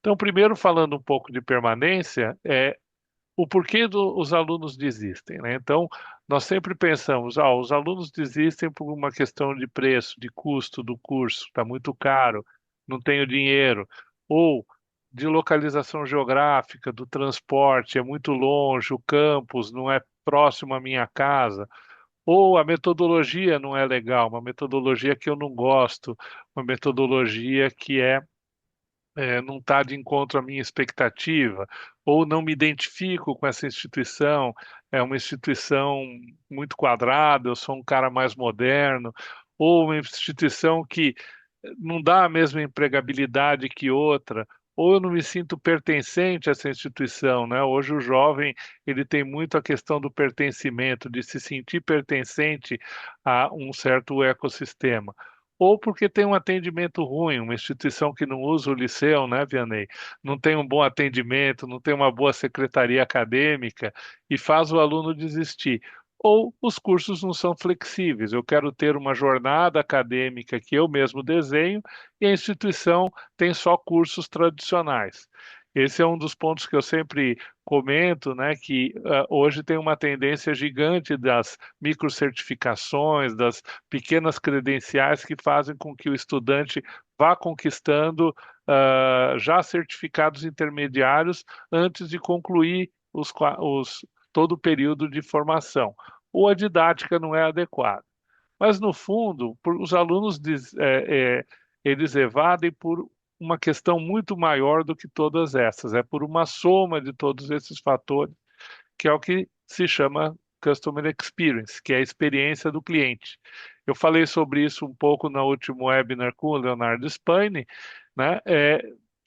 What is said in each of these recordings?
Então, primeiro falando um pouco de permanência, o porquê os alunos desistem, né? Então, nós sempre pensamos, os alunos desistem por uma questão de preço, de custo do curso, está muito caro, não tenho dinheiro, ou de localização geográfica, do transporte, é muito longe, o campus não é próximo à minha casa, ou a metodologia não é legal, uma metodologia que eu não gosto, uma metodologia que não está de encontro à minha expectativa, ou não me identifico com essa instituição, é uma instituição muito quadrada, eu sou um cara mais moderno, ou uma instituição que não dá a mesma empregabilidade que outra, ou eu não me sinto pertencente a essa instituição, né? Hoje o jovem, ele tem muito a questão do pertencimento, de se sentir pertencente a um certo ecossistema. Ou porque tem um atendimento ruim, uma instituição que não usa o liceu, né, Vianney? Não tem um bom atendimento, não tem uma boa secretaria acadêmica e faz o aluno desistir. Ou os cursos não são flexíveis. Eu quero ter uma jornada acadêmica que eu mesmo desenho e a instituição tem só cursos tradicionais. Esse é um dos pontos que eu sempre comento, né, que hoje tem uma tendência gigante das microcertificações, das pequenas credenciais que fazem com que o estudante vá conquistando já certificados intermediários antes de concluir todo o período de formação. Ou a didática não é adequada. Mas, no fundo, os alunos eles evadem por uma questão muito maior do que todas essas, é por uma soma de todos esses fatores, que é o que se chama Customer Experience, que é a experiência do cliente. Eu falei sobre isso um pouco no último webinar com o Leonardo Spani, né?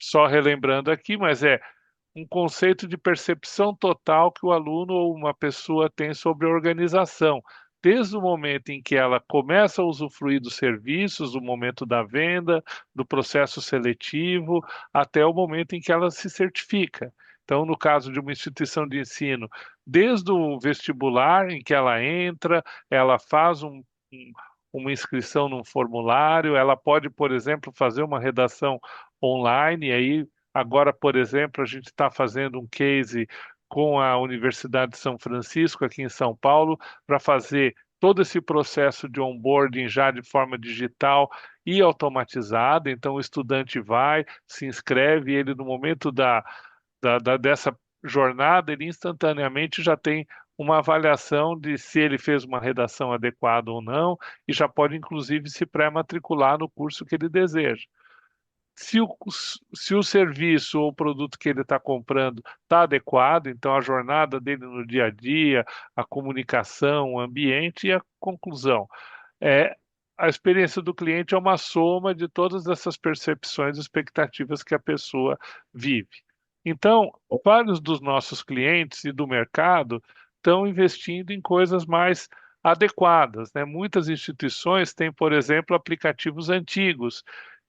Só relembrando aqui, mas é um conceito de percepção total que o aluno ou uma pessoa tem sobre a organização, desde o momento em que ela começa a usufruir dos serviços, do momento da venda, do processo seletivo, até o momento em que ela se certifica. Então, no caso de uma instituição de ensino, desde o vestibular em que ela entra, ela faz uma inscrição num formulário, ela pode, por exemplo, fazer uma redação online, e aí agora, por exemplo, a gente está fazendo um case com a Universidade de São Francisco, aqui em São Paulo, para fazer todo esse processo de onboarding já de forma digital e automatizada. Então, o estudante vai, se inscreve, e ele, no momento dessa jornada, ele instantaneamente já tem uma avaliação de se ele fez uma redação adequada ou não, e já pode, inclusive, se pré-matricular no curso que ele deseja. Se o serviço ou o produto que ele está comprando está adequado, então a jornada dele no dia a dia, a comunicação, o ambiente e a conclusão. É, a experiência do cliente é uma soma de todas essas percepções e expectativas que a pessoa vive. Então, vários dos nossos clientes e do mercado estão investindo em coisas mais adequadas, né? Muitas instituições têm, por exemplo, aplicativos antigos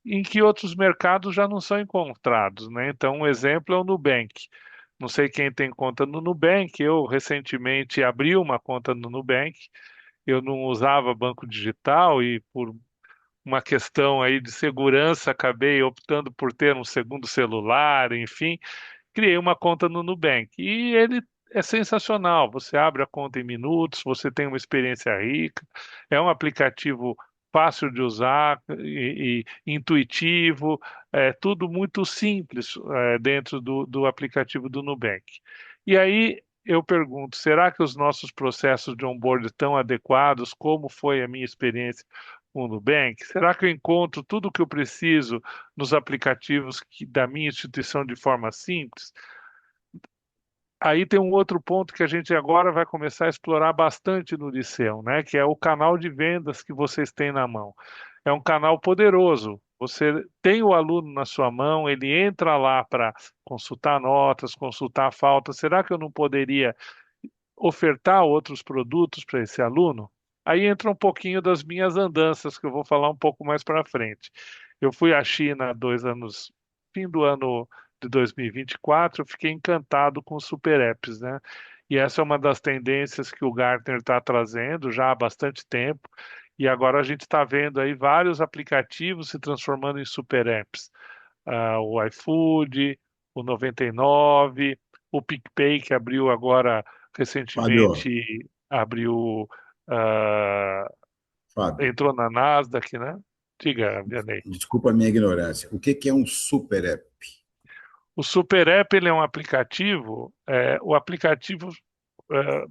em que outros mercados já não são encontrados, né? Então, um exemplo é o Nubank. Não sei quem tem conta no Nubank, eu recentemente abri uma conta no Nubank, eu não usava banco digital e por uma questão aí de segurança acabei optando por ter um segundo celular, enfim, criei uma conta no Nubank e ele é sensacional. Você abre a conta em minutos, você tem uma experiência rica, é um aplicativo fácil de usar e intuitivo, é tudo muito simples dentro do aplicativo do Nubank. E aí eu pergunto, será que os nossos processos de onboard estão adequados? Como foi a minha experiência com o Nubank? Será que eu encontro tudo o que eu preciso nos aplicativos da minha instituição de forma simples? Aí tem um outro ponto que a gente agora vai começar a explorar bastante no Liceu, né? Que é o canal de vendas que vocês têm na mão. É um canal poderoso. Você tem o aluno na sua mão, ele entra lá para consultar notas, consultar falta. Será que eu não poderia ofertar outros produtos para esse aluno? Aí entra um pouquinho das minhas andanças, que eu vou falar um pouco mais para frente. Eu fui à China há 2 anos, fim do ano de 2024, eu fiquei encantado com os super apps, né? E essa é uma das tendências que o Gartner está trazendo já há bastante tempo. E agora a gente está vendo aí vários aplicativos se transformando em super apps. o iFood, o 99, o PicPay, que abriu agora Fábio, recentemente, abriu, ah, Fábio, entrou na Nasdaq, né? Diga, Vianney. desculpa a minha ignorância. O que que é um super app? O Super App ele é um aplicativo, o aplicativo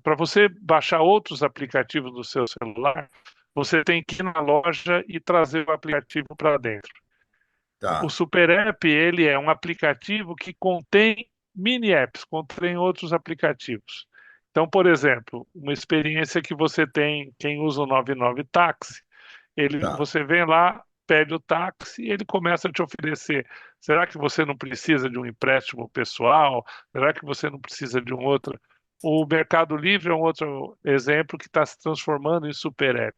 para você baixar outros aplicativos do seu celular, você tem que ir na loja e trazer o aplicativo para dentro. O Tá, Super App, ele é um aplicativo que contém mini apps, contém outros aplicativos. Então, por exemplo, uma experiência que você tem, quem usa o 99 Táxi, tá, você vem lá, pede o táxi e ele começa a te oferecer. Será que você não precisa de um empréstimo pessoal? Será que você não precisa de um outro? O Mercado Livre é um outro exemplo que está se transformando em super app.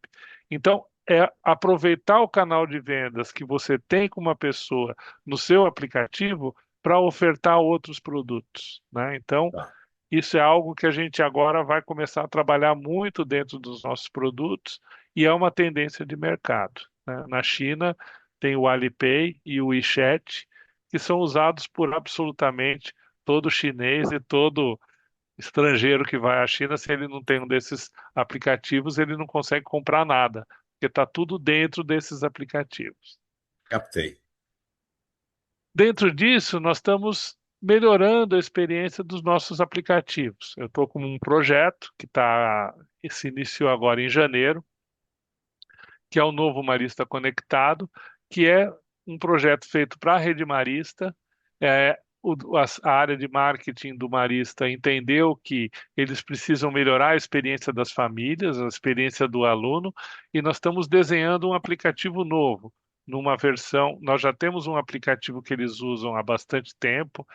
Então, é aproveitar o canal de vendas que você tem com uma pessoa no seu aplicativo para ofertar outros produtos, né? Então, tá. isso é algo que a gente agora vai começar a trabalhar muito dentro dos nossos produtos e é uma tendência de mercado, né? Na China tem o Alipay e o WeChat, que são usados por absolutamente todo chinês e todo estrangeiro que vai à China. Se ele não tem um desses aplicativos, ele não consegue comprar nada, porque está tudo dentro desses aplicativos. Captei. Dentro disso, nós estamos melhorando a experiência dos nossos aplicativos. Eu estou com um projeto que se iniciou agora em janeiro, que é o novo Marista Conectado, que é um projeto feito para a rede Marista. A área de marketing do Marista entendeu que eles precisam melhorar a experiência das famílias, a experiência do aluno, e nós estamos desenhando um aplicativo novo. Numa versão, nós já temos um aplicativo que eles usam há bastante tempo,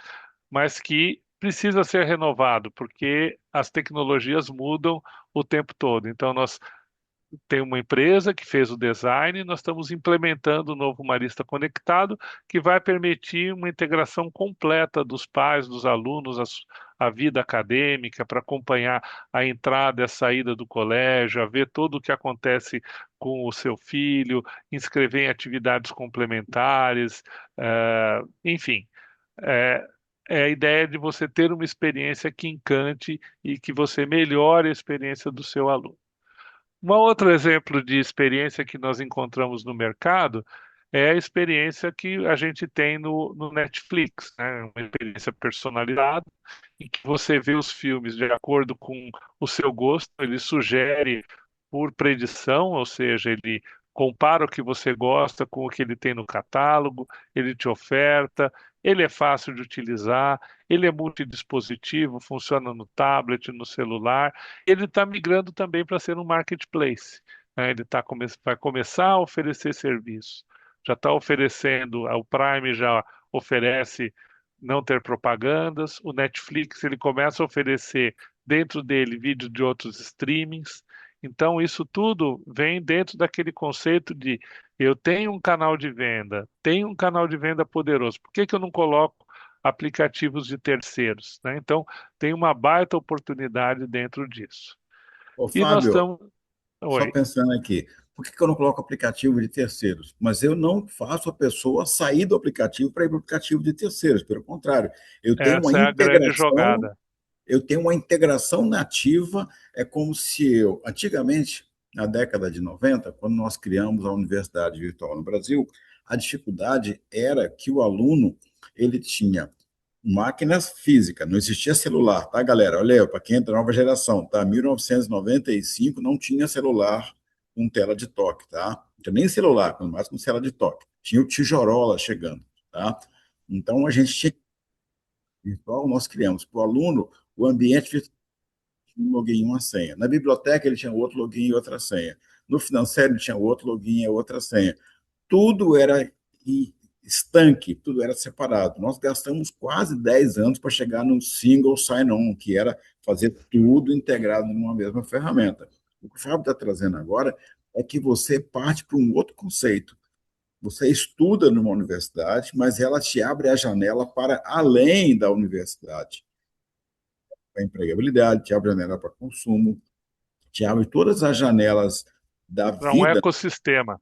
mas que precisa ser renovado, porque as tecnologias mudam o tempo todo. Então, nós tem uma empresa que fez o design, e nós estamos implementando o novo Marista Conectado, que vai permitir uma integração completa dos pais, dos alunos, a vida acadêmica, para acompanhar a entrada e a saída do colégio, a ver tudo o que acontece com o seu filho, inscrever em atividades complementares, enfim. É, é a ideia de você ter uma experiência que encante e que você melhore a experiência do seu aluno. Um outro exemplo de experiência que nós encontramos no mercado é a experiência que a gente tem no Netflix, né? Uma experiência personalizada, em que você vê os filmes de acordo com o seu gosto, ele sugere por predição, ou seja, ele compara o que você gosta com o que ele tem no catálogo, ele te oferta, ele é fácil de utilizar, ele é multidispositivo, funciona no tablet, no celular, ele está migrando também para ser um marketplace, né? Ele vai começar a oferecer serviços. Já está oferecendo, o Prime já oferece não ter propagandas, o Netflix ele começa a oferecer dentro dele vídeos de outros streamings. Então, isso tudo vem dentro daquele conceito de eu tenho um canal de venda, tenho um canal de venda poderoso, por que que eu não coloco aplicativos de terceiros, né? Então, tem uma baita oportunidade dentro disso. Ô, E nós Fábio, estamos. só Oi. pensando aqui, por que que eu não coloco aplicativo de terceiros? Mas eu não faço a pessoa sair do aplicativo para ir para o aplicativo de terceiros. Pelo contrário, eu tenho uma Essa é a grande integração, jogada. eu tenho uma integração nativa. É como se eu, antigamente, na década de 90, quando nós criamos a Universidade Virtual no Brasil, a dificuldade era que o aluno ele tinha máquinas físicas, não existia celular, tá, galera? Olha, para quem é da nova geração, tá? 1995 não tinha celular com tela de toque, tá? Não tinha nem celular, no máximo com tela de toque. Tinha o tijorola chegando, tá? Então a gente tinha virtual, nós criamos para o aluno o ambiente virtual, um login e uma senha. Na biblioteca ele tinha outro login e outra senha. No financeiro ele tinha outro login e outra senha. Tudo era estanque, tudo era separado. Nós gastamos quase 10 anos para chegar no single sign-on, que era fazer tudo integrado numa mesma ferramenta. O que o Fábio está trazendo agora é que você parte para um outro conceito. Você estuda numa universidade, mas ela te abre a janela para além da universidade. Para empregabilidade, te abre a janela para consumo, te abre todas as janelas da Para um vida. ecossistema.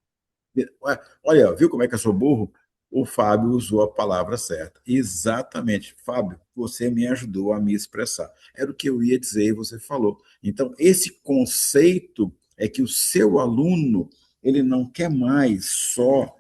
Olha, viu como é que eu sou burro? o Fábio usou a palavra certa. Exatamente. Fábio, você me ajudou a me expressar. Era o que eu ia dizer e você falou. Então, esse conceito é que o seu aluno, ele não quer mais só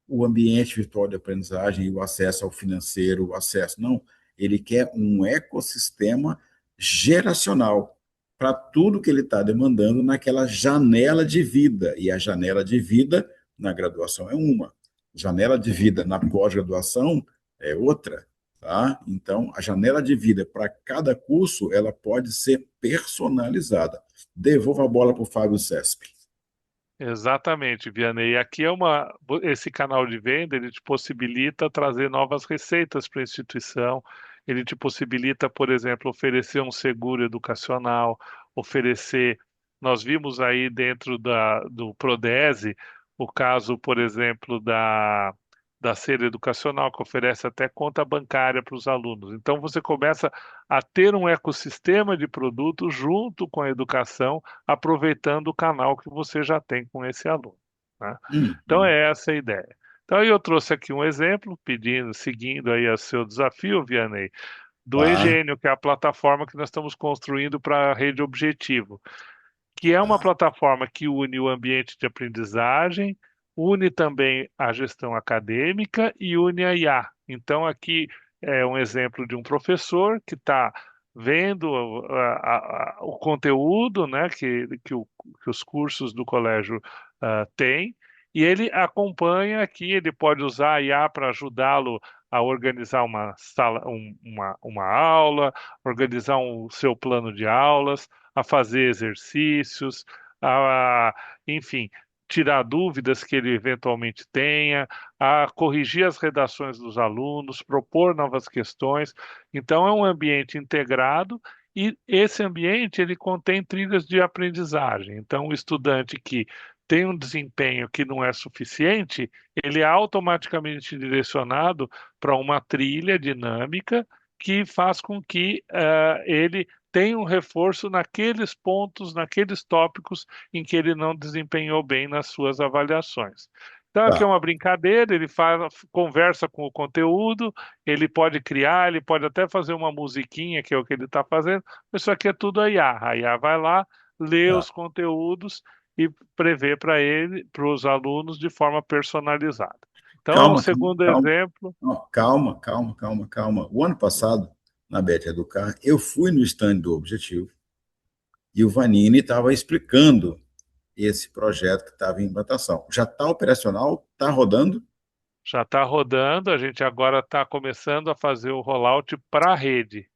o ambiente virtual de aprendizagem e o acesso ao financeiro, o acesso, não. Ele quer um ecossistema geracional para tudo que ele está demandando naquela janela de vida. E a janela de vida na graduação é uma, janela de vida na pós-graduação é outra. Tá? Então, a janela de vida para cada curso ela pode ser personalizada. Devolvo a bola para o Fábio Cesp. Exatamente, Vianney. Aqui esse canal de venda, ele te possibilita trazer novas receitas para a instituição. Ele te possibilita, por exemplo, oferecer um seguro educacional, oferecer. Nós vimos aí dentro do Prodese o caso, por exemplo, da Ser Educacional, que oferece até conta bancária para os alunos. Então, você começa a ter um ecossistema de produtos junto com a educação, aproveitando o canal que você já tem com esse aluno, né? Então Uhum. é essa a ideia. Então eu trouxe aqui um exemplo, seguindo aí o seu desafio, Vianney, do Tá, Engênio, que é a plataforma que nós estamos construindo para a rede Objetivo, que é uma tá. plataforma que une o ambiente de aprendizagem, une também a gestão acadêmica e une a IA. Então, aqui é um exemplo de um professor que está vendo o conteúdo, né, que os cursos do colégio têm, e ele acompanha aqui, ele pode usar a IA para ajudá-lo a organizar uma sala, uma aula, organizar seu plano de aulas, a fazer exercícios, a, enfim, tirar dúvidas que ele eventualmente tenha, a corrigir as redações dos alunos, propor novas questões. Então, é um ambiente integrado e esse ambiente ele contém trilhas de aprendizagem. Então, o estudante que tem um desempenho que não é suficiente, ele é automaticamente direcionado para uma trilha dinâmica que faz com que ele tem um reforço naqueles pontos, naqueles tópicos em que ele não desempenhou bem nas suas avaliações. Então, aqui é Tá. uma brincadeira, ele conversa com o conteúdo, ele pode criar, ele pode até fazer uma musiquinha, que é o que ele está fazendo, mas isso aqui é tudo a IA. A IA vai lá, lê Tá. os conteúdos e prevê para ele, para os alunos, de forma personalizada. Então, o Calma, segundo calma, exemplo, calma. O ano passado, na Bet Educar, eu fui no stand do Objetivo e o Vanini estava explicando esse projeto que estava em implantação. Já está operacional? Está rodando? já está rodando, a gente agora está começando a fazer o rollout para a rede.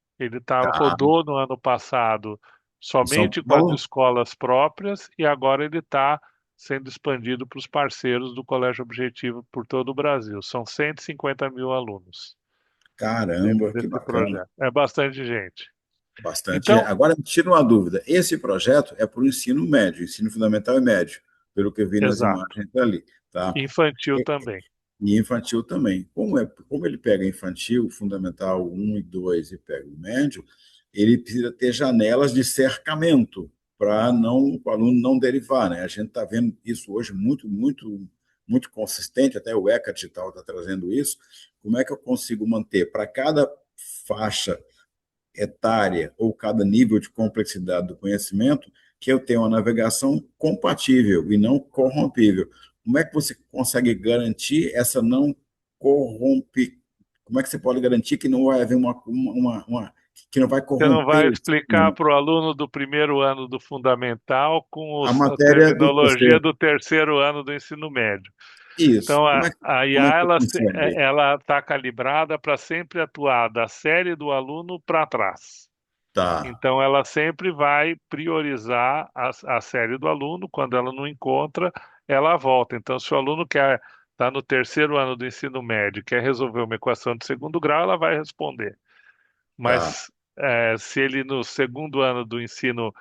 Tá. Rodou no ano passado Em São somente com as Paulo? escolas próprias e agora ele está sendo expandido para os parceiros do Colégio Objetivo por todo o Brasil. São 150 mil alunos dentro Caramba, que desse bacana. projeto. É bastante gente. Bastante. Então, Agora, me tira uma dúvida. Esse projeto é para o ensino médio, ensino fundamental e médio, pelo que eu vi nas exato. imagens ali. Tá? Infantil também. E infantil também. Como ele pega infantil, fundamental um e 2 e pega o médio, ele precisa ter janelas de cercamento para não o aluno não derivar, né? A gente está vendo isso hoje muito consistente, até o ECA Digital está trazendo isso. Como é que eu consigo manter para cada faixa etária ou cada nível de complexidade do conhecimento que eu tenha uma navegação compatível e não corrompível? Como é que você consegue garantir essa não corrompe? Como é que você pode garantir que não vai haver que não vai Você não corromper vai o explicar ensino? para o aluno do primeiro ano do fundamental com A a matéria do terminologia terceiro. do terceiro ano do ensino médio. Isso. Então, a Como é IA que eu consegue? ela está calibrada para sempre atuar da série do aluno para trás. Tá, Então, ela sempre vai priorizar a série do aluno. Quando ela não encontra, ela volta. Então, se o aluno quer estar no terceiro ano do ensino médio, quer resolver uma equação de segundo grau, ela vai responder. tá, Mas se ele no segundo ano do ensino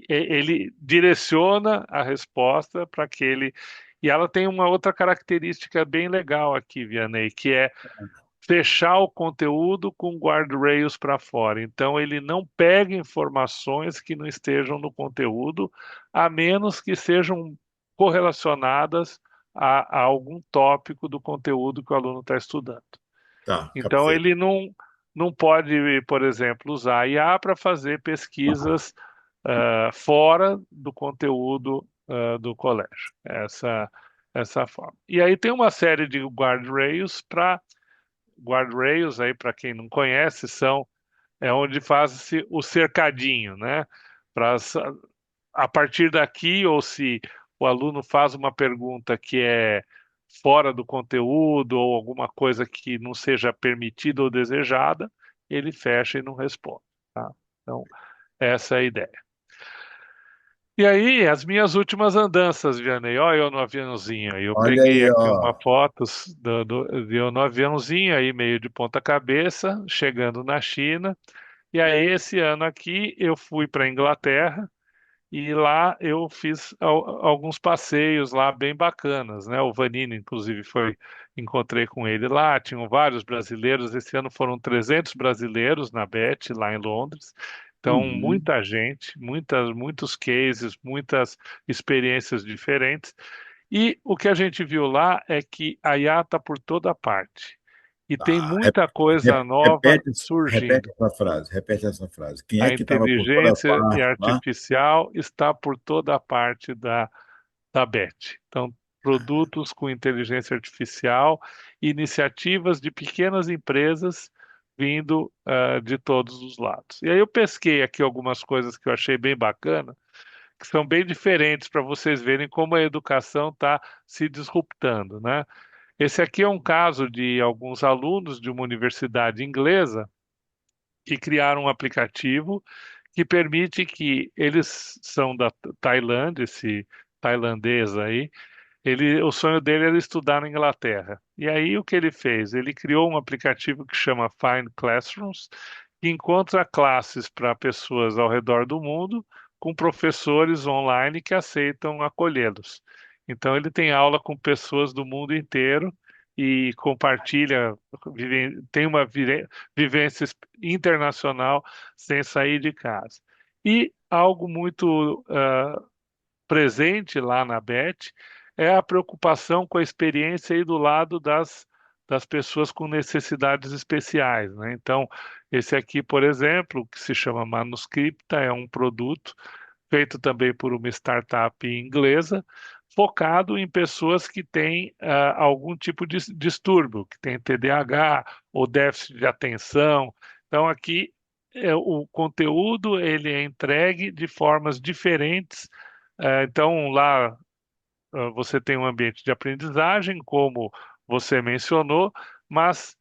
ele direciona a resposta para que ele. E ela tem uma outra característica bem legal aqui, Vianney, que é fechar o conteúdo com guardrails para fora. Então, ele não pega informações que não estejam no conteúdo, a menos que sejam correlacionadas a algum tópico do conteúdo que o aluno está estudando. Tá, Então, captei. ele não pode, por exemplo, usar a IA para fazer pesquisas fora do conteúdo do colégio. Essa forma. E aí tem uma série de guardrails aí para quem não conhece é onde faz-se o cercadinho, né? Para a partir daqui, ou se o aluno faz uma pergunta que é fora do conteúdo ou alguma coisa que não seja permitida ou desejada, ele fecha e não responde, tá? Então, essa é a ideia. E aí, as minhas últimas andanças, Vianney, olha eu no aviãozinho aí. Eu Olha peguei aí, aqui ó. uma foto de eu no aviãozinho aí, meio de ponta cabeça, chegando na China. E aí, esse ano aqui, eu fui para a Inglaterra. E lá eu fiz alguns passeios lá bem bacanas, né? O Vanini, inclusive, encontrei com ele lá. Tinham vários brasileiros. Esse ano foram 300 brasileiros na BET, lá em Londres. Então, Uhum. muita gente, muitos cases, muitas experiências diferentes. E o que a gente viu lá é que a IA está por toda parte. E tem Tá. muita coisa nova Repete, repete surgindo. essa frase, repete essa frase. Quem é A que estava por toda inteligência e parte lá? artificial está por toda a parte da BET. Então, produtos com inteligência artificial, iniciativas de pequenas empresas vindo de todos os lados. E aí eu pesquei aqui algumas coisas que eu achei bem bacana, que são bem diferentes para vocês verem como a educação está se disruptando, né? Esse aqui é um caso de alguns alunos de uma universidade inglesa que criaram um aplicativo que permite que eles são da Tailândia, esse tailandês aí, o sonho dele era estudar na Inglaterra. E aí o que ele fez? Ele criou um aplicativo que chama Find Classrooms, que encontra classes para pessoas ao redor do mundo, com professores online que aceitam acolhê-los. Então ele tem aula com pessoas do mundo inteiro e compartilha, tem uma vivência internacional sem sair de casa. E algo muito presente lá na BET é a preocupação com a experiência aí do lado das pessoas com necessidades especiais, né? Então, esse aqui, por exemplo, que se chama Manuscripta, é um produto feito também por uma startup inglesa, focado em pessoas que têm algum tipo de distúrbio, que têm TDAH ou déficit de atenção. Então, aqui o conteúdo ele é entregue de formas diferentes. Então, lá você tem um ambiente de aprendizagem, como você mencionou, mas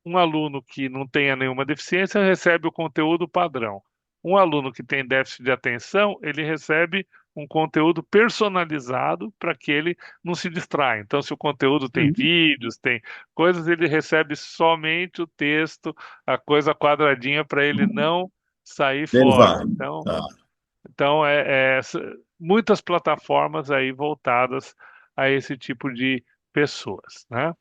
um aluno que não tenha nenhuma deficiência recebe o conteúdo padrão. Um aluno que tem déficit de atenção, ele recebe um conteúdo personalizado para que ele não se distraia. Então, se o conteúdo tem Uhum. vídeos, tem coisas, ele recebe somente o texto, a coisa quadradinha para ele não sair fora. Derivar. Tá. Então, muitas plataformas aí voltadas a esse tipo de pessoas, né?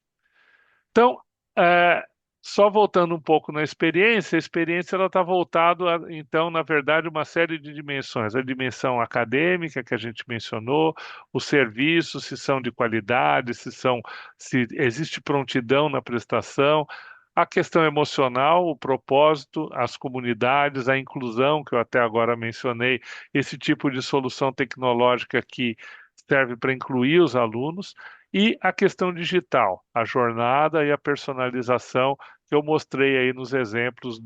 Então, é, só voltando um pouco na experiência, a experiência ela está voltada, então, na verdade, uma série de dimensões. A dimensão acadêmica que a gente mencionou, os serviços, se são de qualidade, se existe prontidão na prestação, a questão emocional, o propósito, as comunidades, a inclusão, que eu até agora mencionei, esse tipo de solução tecnológica que serve para incluir os alunos. E a questão digital, a jornada e a personalização que eu mostrei aí nos exemplos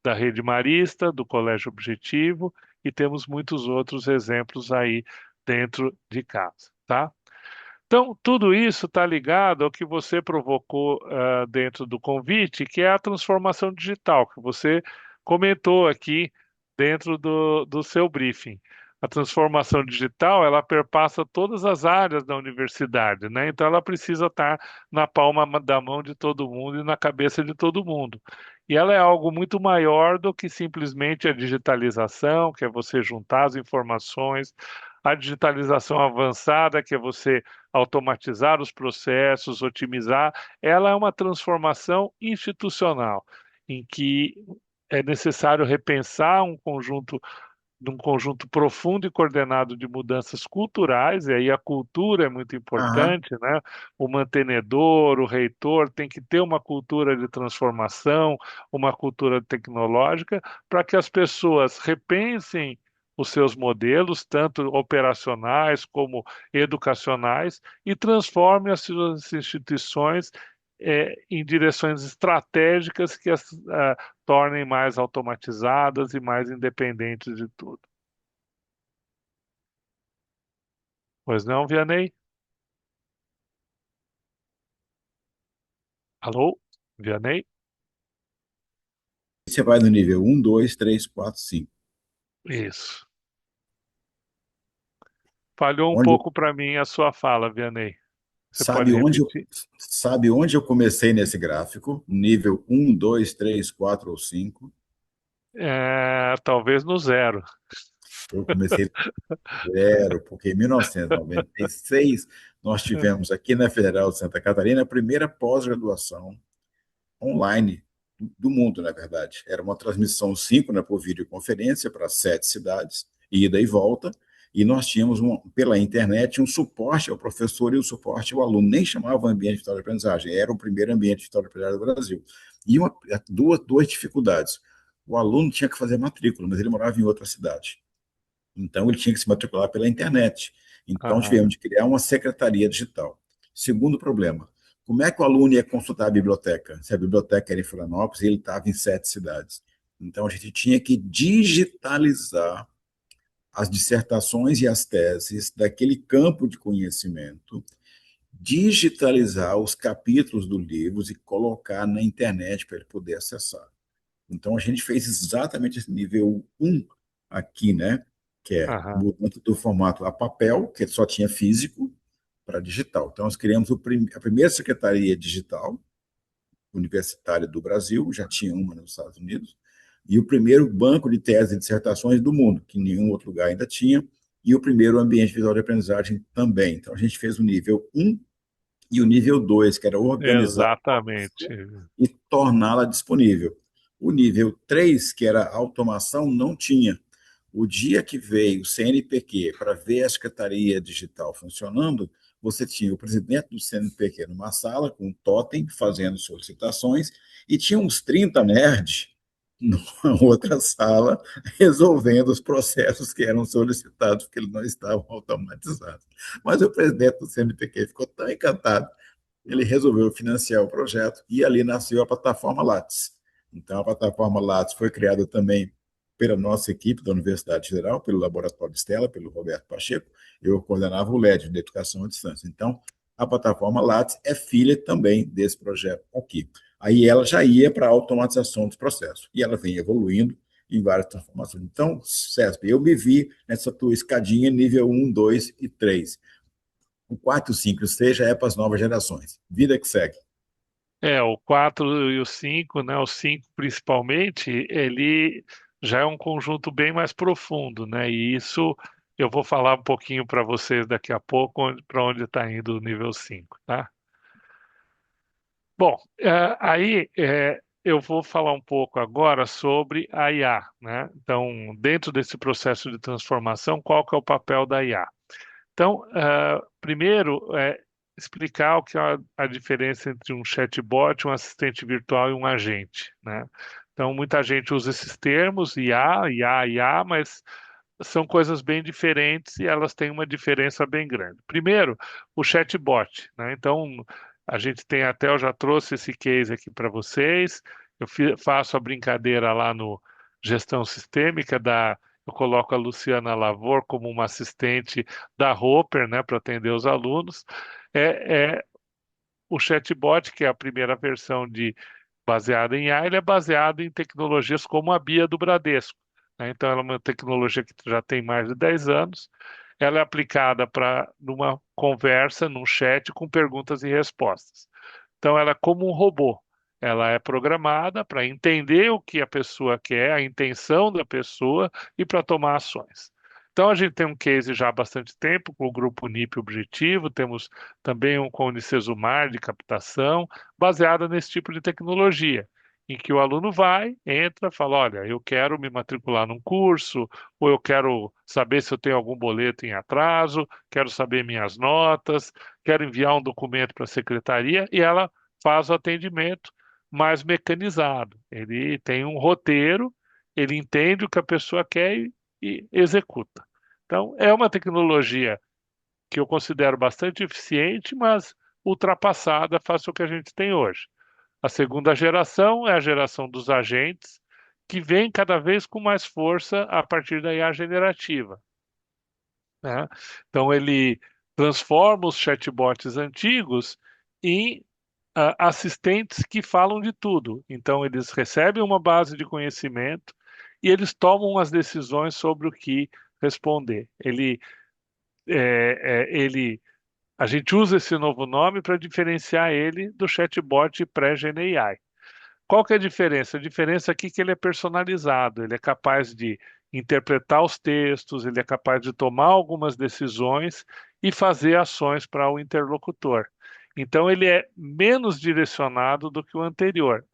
da Rede Marista, do Colégio Objetivo, e temos muitos outros exemplos aí dentro de casa, tá? Então, tudo isso está ligado ao que você provocou dentro do convite, que é a transformação digital, que você comentou aqui dentro do seu briefing. A transformação digital, ela perpassa todas as áreas da universidade, né? Então, ela precisa estar na palma da mão de todo mundo e na cabeça de todo mundo. E ela é algo muito maior do que simplesmente a digitalização, que é você juntar as informações, a digitalização avançada, que é você automatizar os processos, otimizar, ela é uma transformação institucional, em que é necessário repensar um conjunto num conjunto profundo e coordenado de mudanças culturais, e aí a cultura é muito Aham. importante, né? O mantenedor, o reitor tem que ter uma cultura de transformação, uma cultura tecnológica, para que as pessoas repensem os seus modelos, tanto operacionais como educacionais, e transformem as suas instituições em direções estratégicas que as tornem mais automatizadas e mais independentes de tudo. Pois não, Vianney? Alô? Vianney? Você vai no nível um, 2, 3, 4, 5. Isso. Falhou um Onde, pouco para mim a sua fala, Vianney. Você pode sabe onde, repetir? sabe onde eu comecei nesse gráfico? Nível um, 2, 3, 4 ou 5. Talvez no zero. Eu comecei zero, porque em 1996 nós tivemos aqui na Federal de Santa Catarina a primeira pós-graduação online do mundo, na verdade. Era uma transmissão síncrona por videoconferência para 7 cidades, ida e volta, e nós tínhamos, pela internet, um suporte ao professor e o suporte ao aluno. Nem chamava ambiente de história de aprendizagem, era o primeiro ambiente de história de aprendizagem do Brasil. E duas dificuldades. O aluno tinha que fazer matrícula, mas ele morava em outra cidade. Então, ele tinha que se matricular pela internet. Então, Aham, tivemos de criar uma secretaria digital. Segundo problema, como é que o aluno ia consultar a biblioteca? Se a biblioteca era em Florianópolis, ele estava em 7 cidades. Então, a gente tinha que digitalizar as dissertações e as teses daquele campo de conhecimento, digitalizar os capítulos dos livros e colocar na internet para ele poder acessar. Então, a gente fez exatamente esse nível um aqui, né? Que é aham. mudando do formato a papel, que só tinha físico, para digital. Então, nós criamos a primeira secretaria digital universitária do Brasil, já tinha uma nos Estados Unidos, e o primeiro banco de teses e dissertações do mundo, que nenhum outro lugar ainda tinha, e o primeiro ambiente visual de aprendizagem também. Então, a gente fez o nível um e o nível 2 que era organizar a Exatamente. informação e torná-la disponível. O nível 3 que era automação, não tinha. O dia que veio o CNPq para ver a Secretaria Digital funcionando, você tinha o presidente do CNPq numa sala com um totem fazendo solicitações e tinha uns 30 nerds numa outra sala resolvendo os processos que eram solicitados, porque eles não estavam automatizados. Mas o presidente do CNPq ficou tão encantado, ele resolveu financiar o projeto e ali nasceu a plataforma Lattes. Então, a plataforma Lattes foi criada também pela nossa equipe da Universidade Federal, pelo Laboratório Stella, pelo Roberto Pacheco. Eu coordenava o LED, de Educação à Distância. Então, a plataforma Lattes é filha também desse projeto aqui. Aí ela já ia para a automatização dos processos. E ela vem evoluindo em várias transformações. Então, CESP, eu me vi nessa tua escadinha nível um, 2 e 3. O 4, 5 e o 6 já é para as novas gerações. Vida que segue. O 4 e o 5, né? O 5 principalmente, ele já é um conjunto bem mais profundo, né? E isso eu vou falar um pouquinho para vocês daqui a pouco para onde está indo o nível 5, tá? Bom, eu vou falar um pouco agora sobre a IA, né? Então, dentro desse processo de transformação, qual que é o papel da IA? Então, primeiro, explicar o que é a diferença entre um chatbot, um assistente virtual e um agente, né? Então, muita gente usa esses termos, IA, IA, IA, mas são coisas bem diferentes e elas têm uma diferença bem grande. Primeiro, o chatbot, né? Então, a gente tem até, eu já trouxe esse case aqui para vocês. Eu faço a brincadeira lá no Gestão Sistêmica eu coloco a Luciana Lavor como uma assistente da Roper, né, para atender os alunos. É o chatbot, que é a primeira versão baseada em AI, ele é baseado em tecnologias como a Bia do Bradesco, né? Então, ela é uma tecnologia que já tem mais de 10 anos. Ela é aplicada para numa conversa, num chat com perguntas e respostas. Então, ela é como um robô. Ela é programada para entender o que a pessoa quer, a intenção da pessoa e para tomar ações. Então, a gente tem um case já há bastante tempo com o grupo NIP Objetivo, temos também um com o Unicesumar de captação, baseada nesse tipo de tecnologia, em que o aluno vai, entra, fala, olha, eu quero me matricular num curso, ou eu quero saber se eu tenho algum boleto em atraso, quero saber minhas notas, quero enviar um documento para a secretaria, e ela faz o atendimento mais mecanizado. Ele tem um roteiro, ele entende o que a pessoa quer e executa. Então, é uma tecnologia que eu considero bastante eficiente, mas ultrapassada face ao que a gente tem hoje. A segunda geração é a geração dos agentes, que vem cada vez com mais força a partir da IA generativa, né? Então, ele transforma os chatbots antigos em assistentes que falam de tudo. Então, eles recebem uma base de conhecimento e eles tomam as decisões sobre o que responder. Ele a gente usa esse novo nome para diferenciar ele do chatbot pré-Gen AI. Qual que é a diferença? A diferença aqui é que ele é personalizado, ele é capaz de interpretar os textos, ele é capaz de tomar algumas decisões e fazer ações para o interlocutor. Então, ele é menos direcionado do que o anterior.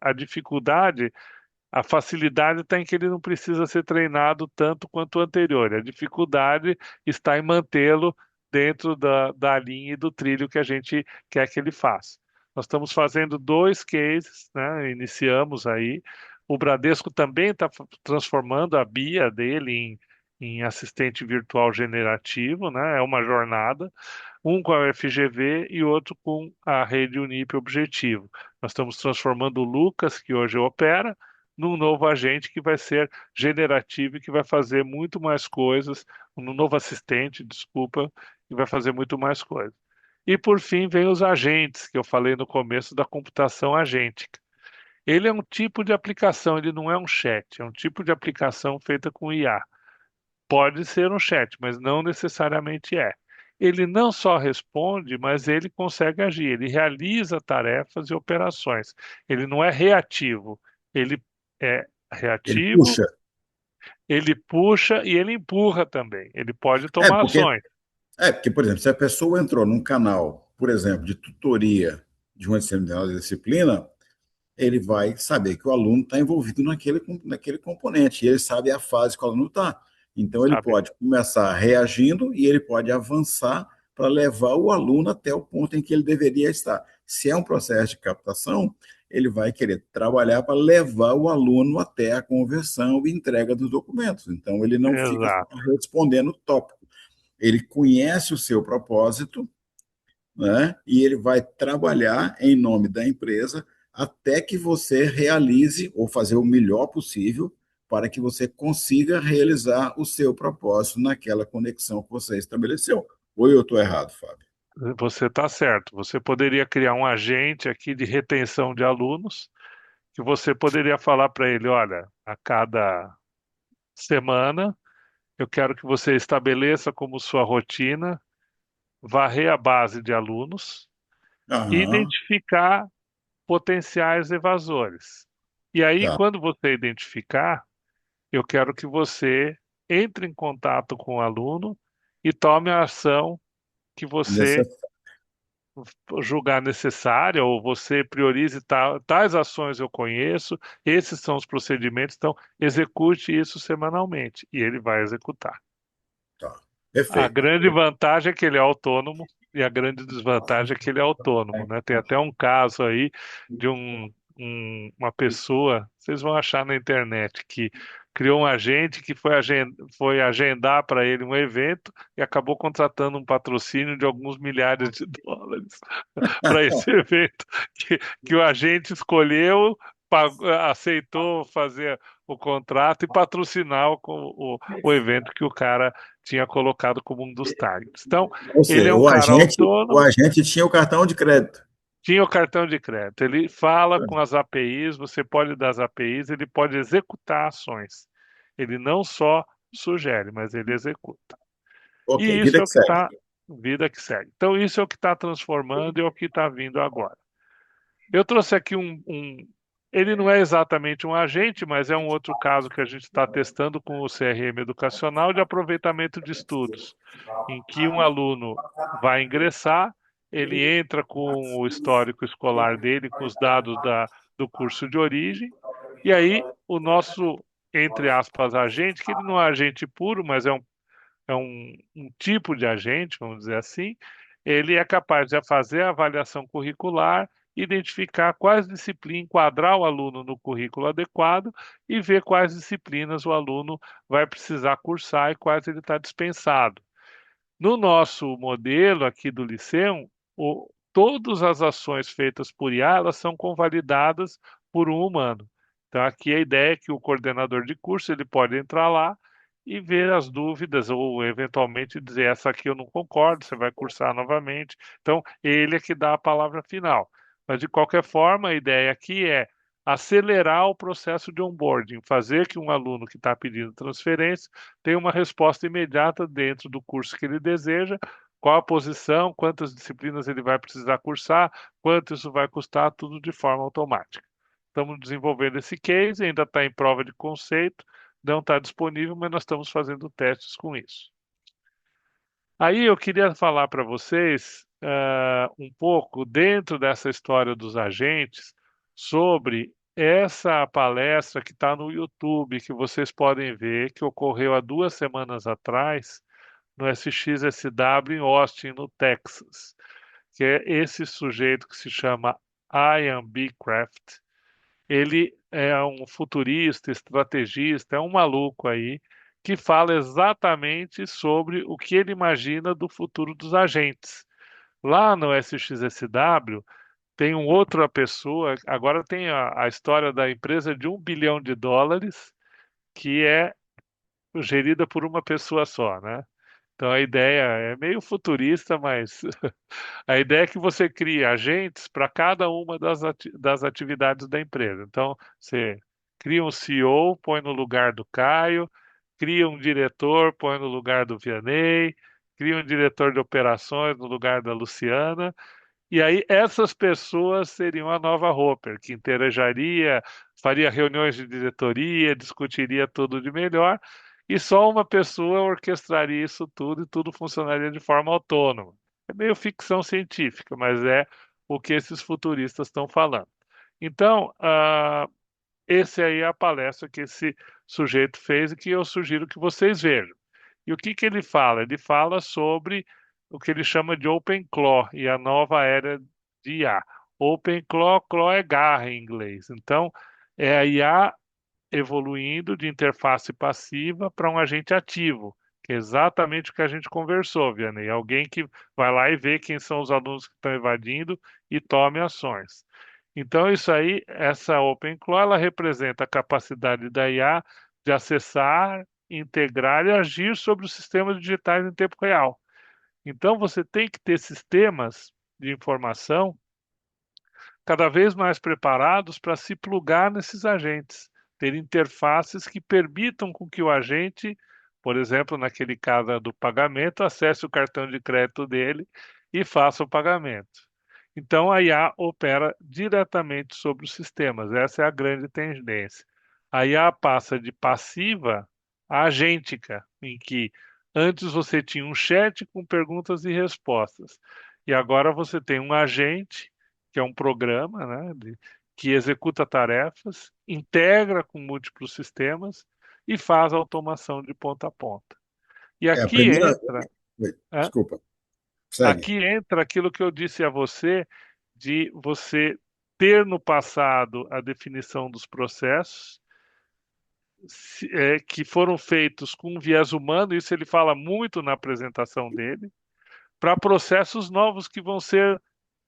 A facilidade está em que ele não precisa ser treinado tanto quanto o anterior. A dificuldade está em mantê-lo dentro da linha e do trilho que a gente quer que ele faça. Nós estamos fazendo dois cases, né? Iniciamos aí. O Bradesco também está transformando a BIA dele em assistente virtual generativo, né? É uma jornada, um com a FGV e outro com a rede Unip Objetivo. Nós estamos transformando o Lucas, que hoje opera, num novo agente que vai ser generativo e que vai fazer muito mais coisas, um novo assistente, desculpa, que vai fazer muito mais coisas. E por fim, vem os agentes, que eu falei no começo da computação agêntica. Ele é um tipo de aplicação, ele não é um chat, é um tipo de aplicação feita com IA. Pode ser um chat, mas não necessariamente é. Ele não só responde, mas ele consegue agir, ele realiza tarefas e operações. Ele não é reativo, ele é Ele reativo, puxa. ele puxa e ele empurra também. Ele pode É, tomar porque, ações. por exemplo, se a pessoa entrou num canal, por exemplo, de tutoria de uma determinada disciplina, ele vai saber que o aluno está envolvido naquele componente, e ele sabe a fase que o aluno está. Então, ele Sabe? pode começar reagindo e ele pode avançar para levar o aluno até o ponto em que ele deveria estar. Se é um processo de captação, ele vai querer trabalhar para levar o aluno até a conversão e entrega dos documentos. Então, ele não fica só Exato. respondendo tópico. Ele conhece o seu propósito, né? E ele vai trabalhar em nome da empresa até que você realize ou fazer o melhor possível para que você consiga realizar o seu propósito naquela conexão que você estabeleceu. Ou eu estou errado, Fábio? Você está certo. Você poderia criar um agente aqui de retenção de alunos, que você poderia falar para ele, olha, a cada semana eu quero que você estabeleça como sua rotina varrer a base de alunos e Aham, identificar potenciais evasores. E aí, tá. quando você identificar, eu quero que você entre em contato com o aluno e tome a ação que Nessa, você julgar necessária, ou você priorize tais ações eu conheço, esses são os procedimentos, então execute isso semanalmente e ele vai executar. tá. A Perfeito. grande vantagem é que ele é autônomo e a grande desvantagem é que ele é autônomo, né? Tem até um caso aí de uma pessoa, vocês vão achar na internet, que criou um agente que foi agendar para ele um evento e acabou contratando um patrocínio de alguns milhares de dólares para esse evento que o agente escolheu, aceitou fazer o contrato e patrocinar o evento que o cara tinha colocado como um dos targets. Então, Ou ele é seja, um cara o autônomo, agente tinha o cartão de crédito. tinha o cartão de crédito, ele fala com as APIs, você pode dar as APIs, ele pode executar ações. Ele não só sugere, mas ele executa. Ok, E isso vida é que o que segue. está, vida que segue. Então, isso é o que está transformando e é o que está vindo agora. Eu trouxe aqui ele não é exatamente um agente, mas é um outro caso que a gente está testando com o CRM educacional de aproveitamento de estudos, em que um aluno vai ingressar, ele entra com o histórico escolar dele, com os dados do curso de origem, E aí, o nosso, entre aspas, agente, que ele não é agente puro, mas é um tipo de agente, vamos dizer assim, ele é capaz de fazer a avaliação curricular, identificar quais disciplinas, enquadrar o aluno no currículo adequado e ver quais disciplinas o aluno vai precisar cursar e quais ele está dispensado. No nosso modelo aqui do Liceu, todas as ações feitas por IA, elas são convalidadas por um humano. Então, aqui a ideia é que o coordenador de curso ele pode entrar lá e ver as dúvidas ou eventualmente dizer essa aqui eu não concordo, você vai cursar novamente. Então, ele é que dá a palavra final. Mas de qualquer forma, a ideia aqui é acelerar o processo de onboarding, fazer que um aluno que está pedindo transferência tenha uma resposta imediata dentro do curso que ele deseja, qual a posição, quantas disciplinas ele vai precisar cursar, quanto isso vai custar, tudo de forma automática. Estamos desenvolvendo esse case, ainda está em prova de conceito, não está disponível, mas nós estamos fazendo testes com isso. Aí eu queria falar para vocês um pouco, dentro dessa história dos agentes, sobre essa palestra que está no YouTube, que vocês podem ver, que ocorreu há 2 semanas atrás, no SXSW em Austin, no Texas, que é esse sujeito que se chama Ian B. Craft. Ele é um futurista, estrategista, é um maluco aí, que fala exatamente sobre o que ele imagina do futuro dos agentes. Lá no SXSW, tem uma outra pessoa, agora tem a história da empresa de US$ 1 bilhão, que é gerida por uma pessoa só, né? Então a ideia é meio futurista, mas a ideia é que você crie agentes para cada uma das atividades da empresa. Então, você cria um CEO, põe no lugar do Caio, cria um diretor, põe no lugar do Vianney, cria um diretor de operações no lugar da Luciana, e aí essas pessoas seriam a nova Roper, que interagiria, faria reuniões de diretoria, discutiria tudo de melhor, e só uma pessoa orquestraria isso tudo e tudo funcionaria de forma autônoma. É meio ficção científica, mas é o que esses futuristas estão falando. Então, esse aí é a palestra que esse sujeito fez e que eu sugiro que vocês vejam. E o que que ele fala? Ele fala sobre o que ele chama de Open Claw e a nova era de IA. Open Claw, Claw é garra em inglês. Então, é a IA evoluindo de interface passiva para um agente ativo, que é exatamente o que a gente conversou, Vianney. Alguém que vai lá e vê quem são os alunos que estão evadindo e tome ações. Então, isso aí, essa OpenClaw, ela representa a capacidade da IA de acessar, integrar e agir sobre os sistemas digitais em tempo real. Então, você tem que ter sistemas de informação cada vez mais preparados para se plugar nesses agentes, ter interfaces que permitam com que o agente, por exemplo, naquele caso do pagamento, acesse o cartão de crédito dele e faça o pagamento. Então, a IA opera diretamente sobre os sistemas. Essa é a grande tendência. A IA passa de passiva a agêntica, em que antes você tinha um chat com perguntas e respostas, e agora você tem um agente, que é um programa, né, que executa tarefas, integra com múltiplos sistemas e faz automação de ponta a ponta. E É a aqui primeira. entra, Oi, hã? desculpa, segue. Aqui entra aquilo que eu disse a você de você ter no passado a definição dos processos que foram feitos com um viés humano, isso ele fala muito na apresentação dele, para processos novos que vão ser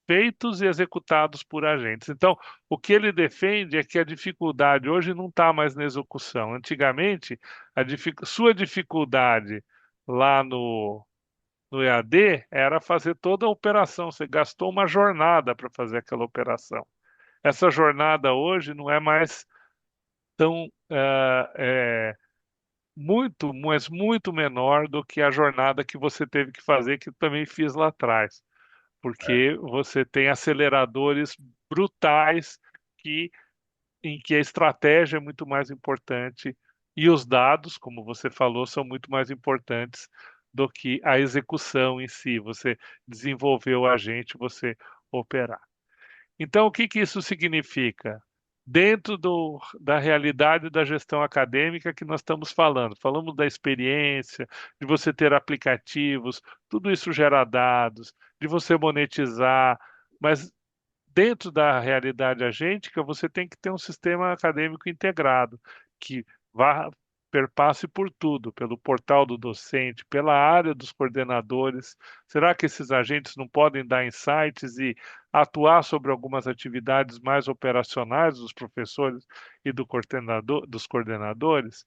feitos e executados por agentes. Então, o que ele defende é que a dificuldade hoje não está mais na execução. Antigamente, sua dificuldade lá no EAD era fazer toda a operação. Você gastou uma jornada para fazer aquela operação. Essa jornada hoje não é mais tão muito, mas muito menor do que a jornada que você teve que fazer, que eu também fiz lá atrás, É, porque você tem aceleradores brutais que, em que a estratégia é muito mais importante e os dados, como você falou, são muito mais importantes do que a execução em si. Você desenvolver o agente, você operar. Então, o que que isso significa? dentro da realidade da gestão acadêmica que nós estamos falando. Falamos da experiência, de você ter aplicativos, tudo isso gera dados, de você monetizar, mas dentro da realidade agêntica, você tem que ter um sistema acadêmico integrado, que vá perpasse por tudo, pelo portal do docente, pela área dos coordenadores. Será que esses agentes não podem dar insights e atuar sobre algumas atividades mais operacionais dos professores e dos coordenadores?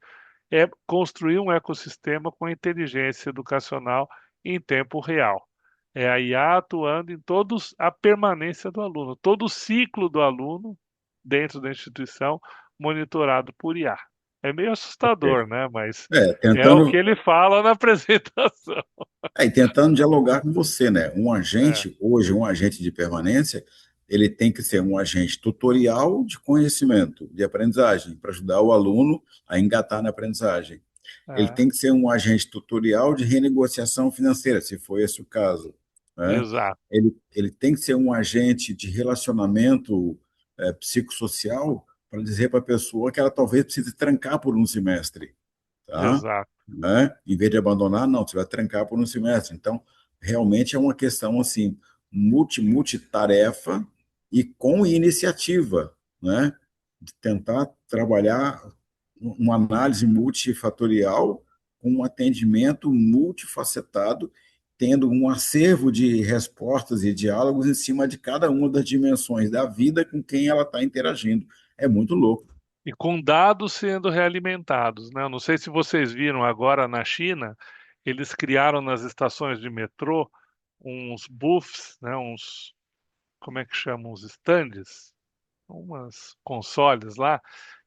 É construir um ecossistema com inteligência educacional em tempo real. É a IA atuando em todos a permanência do aluno, todo o ciclo do aluno dentro da instituição monitorado por IA. É meio assustador, né? Mas é o que Tentando, ele fala na apresentação. e tentando dialogar com você, né? Um É, agente, hoje, um agente de permanência, ele tem que ser um agente tutorial de conhecimento, de aprendizagem, para ajudar o aluno a engatar na aprendizagem. Ele é, tem que ser um agente tutorial de renegociação financeira, se for esse o caso, né? exato, Ele tem que ser um agente de relacionamento psicossocial para dizer para a pessoa que ela talvez precise trancar por um semestre, tá? exato. Né? Em vez de abandonar, não, você vai trancar por um semestre. Então, realmente é uma questão assim multitarefa e com iniciativa, né? De tentar trabalhar uma análise multifatorial com um atendimento multifacetado, tendo um acervo de respostas e diálogos em cima de cada uma das dimensões da vida com quem ela está interagindo. É muito louco. E com dados sendo realimentados, né? Eu não sei se vocês viram agora na China, eles criaram nas estações de metrô uns booths, né? Uns, como é que chamam, os stands, umas consoles lá,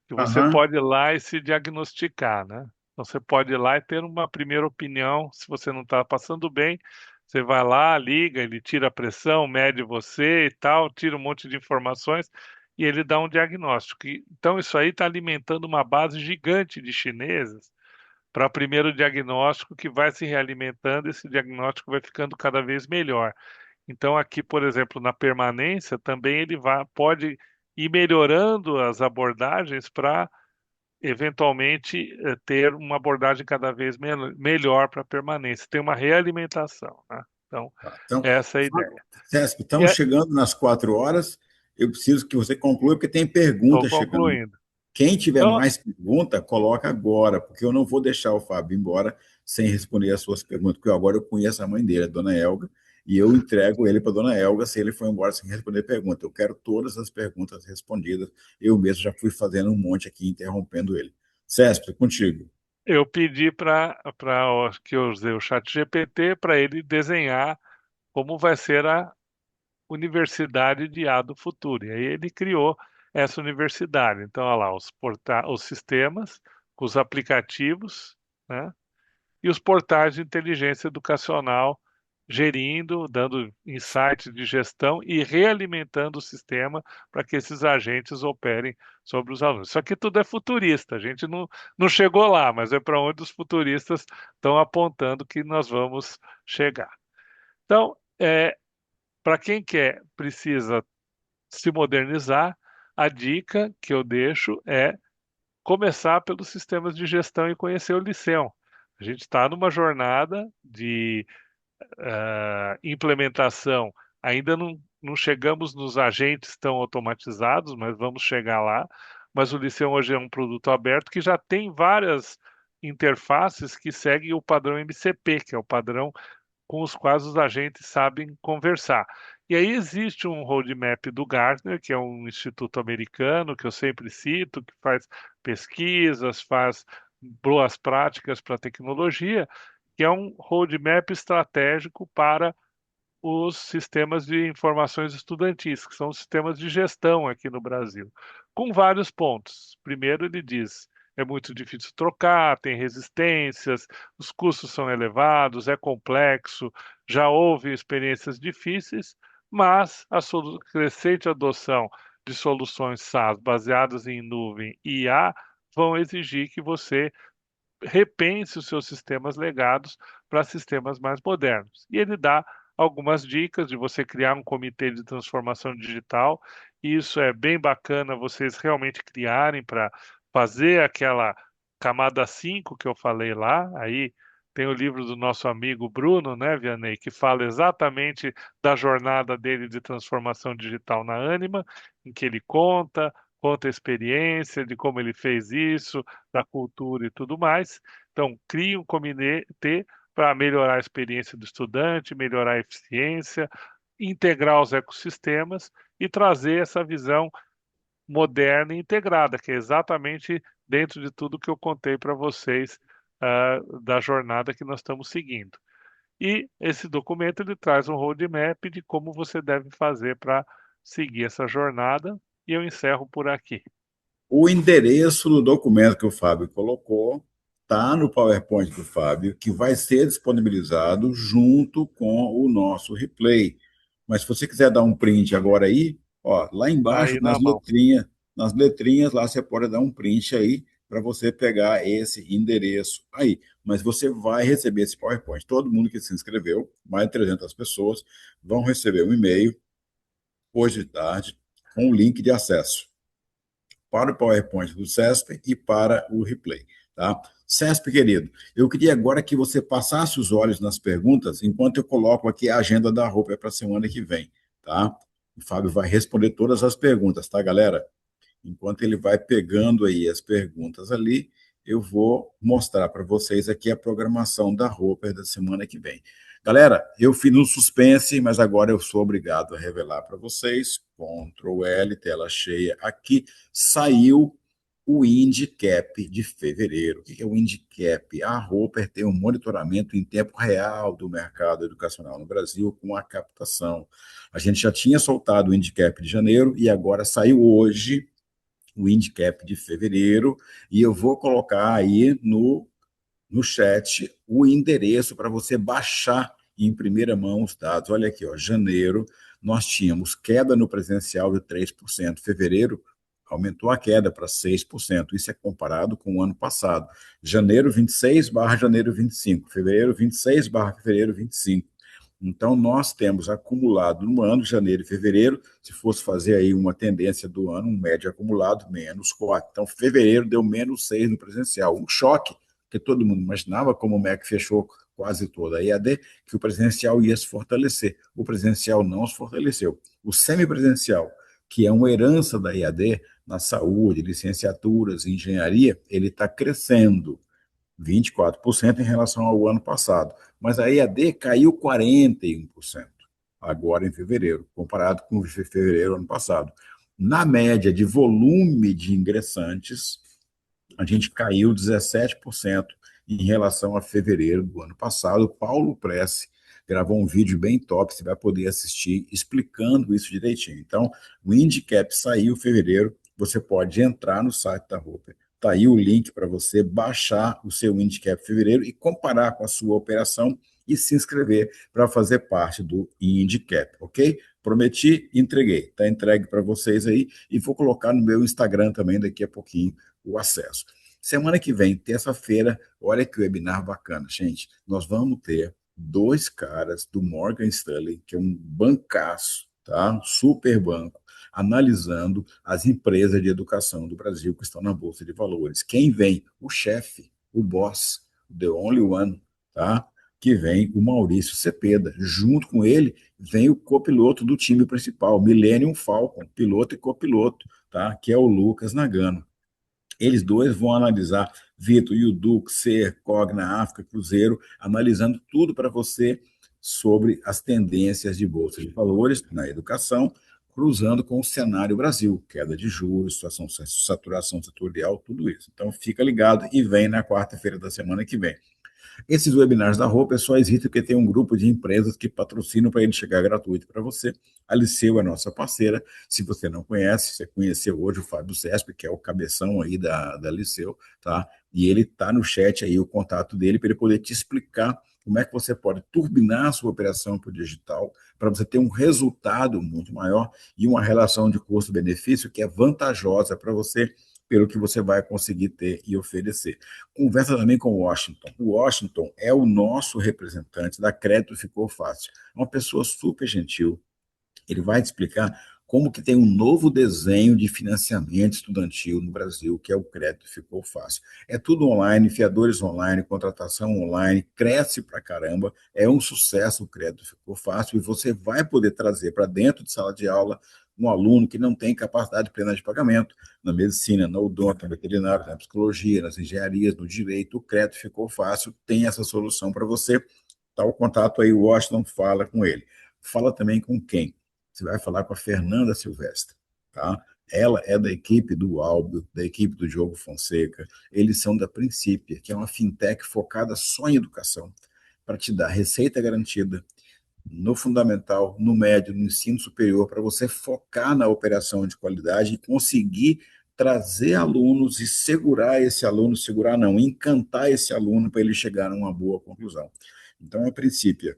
que você Aham. pode ir lá e se diagnosticar, né? Então você pode ir lá e ter uma primeira opinião, se você não está passando bem, você vai lá, liga, ele tira a pressão, mede você e tal, tira um monte de informações e ele dá um diagnóstico. Então isso aí está alimentando uma base gigante de chineses para o primeiro diagnóstico que vai se realimentando, esse diagnóstico vai ficando cada vez melhor. Então, aqui, por exemplo, na permanência, também ele pode ir melhorando as abordagens para, eventualmente, ter uma abordagem cada vez melhor para a permanência. Tem uma realimentação, né? Então, Tá. Então, essa é a ideia. César, E estamos chegando nas 4 horas. Eu preciso que você conclua, porque tem estou pergunta chegando. concluindo. Quem tiver Então, mais pergunta, coloca agora, porque eu não vou deixar o Fábio embora sem responder as suas perguntas, porque agora eu conheço a mãe dele, a dona Elga, e eu entrego ele para a dona Elga se ele for embora sem responder pergunta. Eu quero todas as perguntas respondidas. Eu mesmo já fui fazendo um monte aqui, interrompendo ele. César, contigo. eu pedi para que eu usei o chat GPT para ele desenhar como vai ser a Universidade de A do Futuro. E aí ele criou essa universidade. Então, olha lá, os sistemas, os aplicativos, né? E os portais de inteligência educacional gerindo, dando insights de gestão e realimentando o sistema para que esses agentes operem sobre os alunos. Isso aqui tudo é futurista, a gente não chegou lá, mas é para onde os futuristas estão apontando que nós vamos chegar. Então, para quem precisa se modernizar, a dica que eu deixo é começar pelos sistemas de gestão e conhecer o Liceu. A gente está numa jornada de implementação. Ainda não chegamos nos agentes tão automatizados, mas vamos chegar lá. Mas o Liceu hoje é um produto aberto que já tem várias interfaces que seguem o padrão MCP, que é o padrão com os quais os agentes sabem conversar. E aí existe um roadmap do Gartner, que é um instituto americano que eu sempre cito, que faz pesquisas, faz boas práticas para tecnologia, que é um roadmap estratégico para os sistemas de informações estudantis, que são os sistemas de gestão aqui no Brasil, com vários pontos. Primeiro, ele diz: é muito difícil trocar, tem resistências, os custos são elevados, é complexo, já houve experiências difíceis, mas a crescente adoção de soluções SaaS baseadas em nuvem e IA vão exigir que você repense os seus sistemas legados para sistemas mais modernos. E ele dá algumas dicas de você criar um comitê de transformação digital e isso é bem bacana vocês realmente criarem para fazer aquela camada 5 que eu falei lá. Aí tem o livro do nosso amigo Bruno, né, Vianney, que fala exatamente da jornada dele de transformação digital na Ânima, em que ele conta a experiência de como ele fez isso, da cultura e tudo mais. Então, crie um comitê para melhorar a experiência do estudante, melhorar a eficiência, integrar os ecossistemas e trazer essa visão moderna e integrada, que é exatamente dentro de tudo que eu contei para vocês da jornada que nós estamos seguindo. E esse documento ele traz um roadmap de como você deve fazer para seguir essa jornada. E eu encerro por aqui. O endereço do documento que o Fábio colocou está no PowerPoint do Fábio, que vai ser disponibilizado junto com o nosso replay. Mas se você quiser dar um print agora aí, ó, lá Tá embaixo aí na mão. nas letrinhas lá você pode dar um print aí para você pegar esse endereço aí. Mas você vai receber esse PowerPoint. Todo mundo que se inscreveu, mais de 300 pessoas, vão receber um e-mail hoje de tarde com o link de acesso para o PowerPoint do CESP e para o replay. Tá? CESP, querido, eu queria agora que você passasse os olhos nas perguntas enquanto eu coloco aqui a agenda da roupa para a semana que vem. Tá? O Fábio vai responder todas as perguntas, tá, galera? Enquanto ele vai pegando aí as perguntas ali, eu vou mostrar para vocês aqui a programação da roupa da semana que vem. Galera, eu fiz um suspense, mas agora eu sou obrigado a revelar para vocês. Ctrl L, tela cheia aqui. Saiu o INDCAP de fevereiro. O que é o INDCAP? A Roper tem um monitoramento em tempo real do mercado educacional no Brasil com a captação. A gente já tinha soltado o INDCAP de janeiro e agora saiu hoje o INDCAP de fevereiro, e eu vou colocar aí no chat o endereço para você baixar em primeira mão os dados. Olha aqui, ó, janeiro, nós tínhamos queda no presencial de 3%, fevereiro aumentou a queda para 6%, isso é comparado com o ano passado. Janeiro 26 barra janeiro 25, fevereiro 26 barra fevereiro 25. Então, nós temos acumulado no ano, janeiro e fevereiro, se fosse fazer aí uma tendência do ano, um médio acumulado, menos 4. Então, fevereiro deu menos 6 no presencial. Um choque, que todo mundo imaginava, como o MEC fechou quase toda a EAD, que o presencial ia se fortalecer. O presencial não se fortaleceu. O semipresencial, que é uma herança da EAD, na saúde, licenciaturas, engenharia, ele está crescendo. 24% em relação ao ano passado. Mas a EAD caiu 41% agora em fevereiro, comparado com fevereiro do ano passado. Na média de volume de ingressantes, a gente caiu 17% em relação a fevereiro do ano passado. O Paulo Prece gravou um vídeo bem top, você vai poder assistir explicando isso direitinho. Então, o Indicap saiu em fevereiro, você pode entrar no site da Roper, está aí o link para você baixar o seu Indicap fevereiro e comparar com a sua operação e se inscrever para fazer parte do Indicap, ok? Prometi, entreguei. Está entregue para vocês aí e vou colocar no meu Instagram também daqui a pouquinho o acesso. Semana que vem, terça-feira, olha que webinar bacana, gente. Nós vamos ter dois caras do Morgan Stanley, que é um bancaço, tá? Um super banco, analisando as empresas de educação do Brasil que estão na Bolsa de Valores. Quem vem? O chefe, o boss, the only one, tá? Que vem o Maurício Cepeda. Junto com ele, vem o copiloto do time principal, Millennium Falcon, piloto e copiloto, tá? Que é o Lucas Nagano. Eles dois vão analisar Vitor, Yuduk, Ser, Cogna, África, Cruzeiro, analisando tudo para você sobre as tendências de bolsa de valores na educação, cruzando com o cenário Brasil, queda de juros, situação, saturação setorial, tudo isso. Então, fica ligado e vem na quarta-feira da semana que vem. Esses webinars da Roupa só existem porque tem um grupo de empresas que patrocinam para ele chegar gratuito para você. A Liceu é nossa parceira. Se você não conhece, você conheceu hoje o Fábio Cesp, que é o cabeção aí da Liceu, tá? E ele está no chat aí, o contato dele, para ele poder te explicar como é que você pode turbinar a sua operação para o digital, para você ter um resultado muito maior e uma relação de custo-benefício que é vantajosa para você, pelo que você vai conseguir ter e oferecer. Conversa também com o Washington. O Washington é o nosso representante da Crédito Ficou Fácil. É uma pessoa super gentil. Ele vai te explicar como que tem um novo desenho de financiamento estudantil no Brasil, que é o Crédito Ficou Fácil. É tudo online, fiadores online, contratação online, cresce pra caramba, é um sucesso o Crédito Ficou Fácil, e você vai poder trazer para dentro de sala de aula um aluno que não tem capacidade plena de pagamento, na medicina, na odonto, na veterinária, na psicologia, nas engenharias, no direito, o Crédito Ficou Fácil, tem essa solução para você. Tá o contato aí, o Washington, fala com ele. Fala também com quem? Você vai falar com a Fernanda Silvestre, tá? Ela é da equipe do Albio, da equipe do Diogo Fonseca. Eles são da Princípia, que é uma fintech focada só em educação, para te dar receita garantida no fundamental, no médio, no ensino superior, para você focar na operação de qualidade e conseguir trazer alunos e segurar esse aluno, segurar não, encantar esse aluno para ele chegar a uma boa conclusão. Então, a princípio,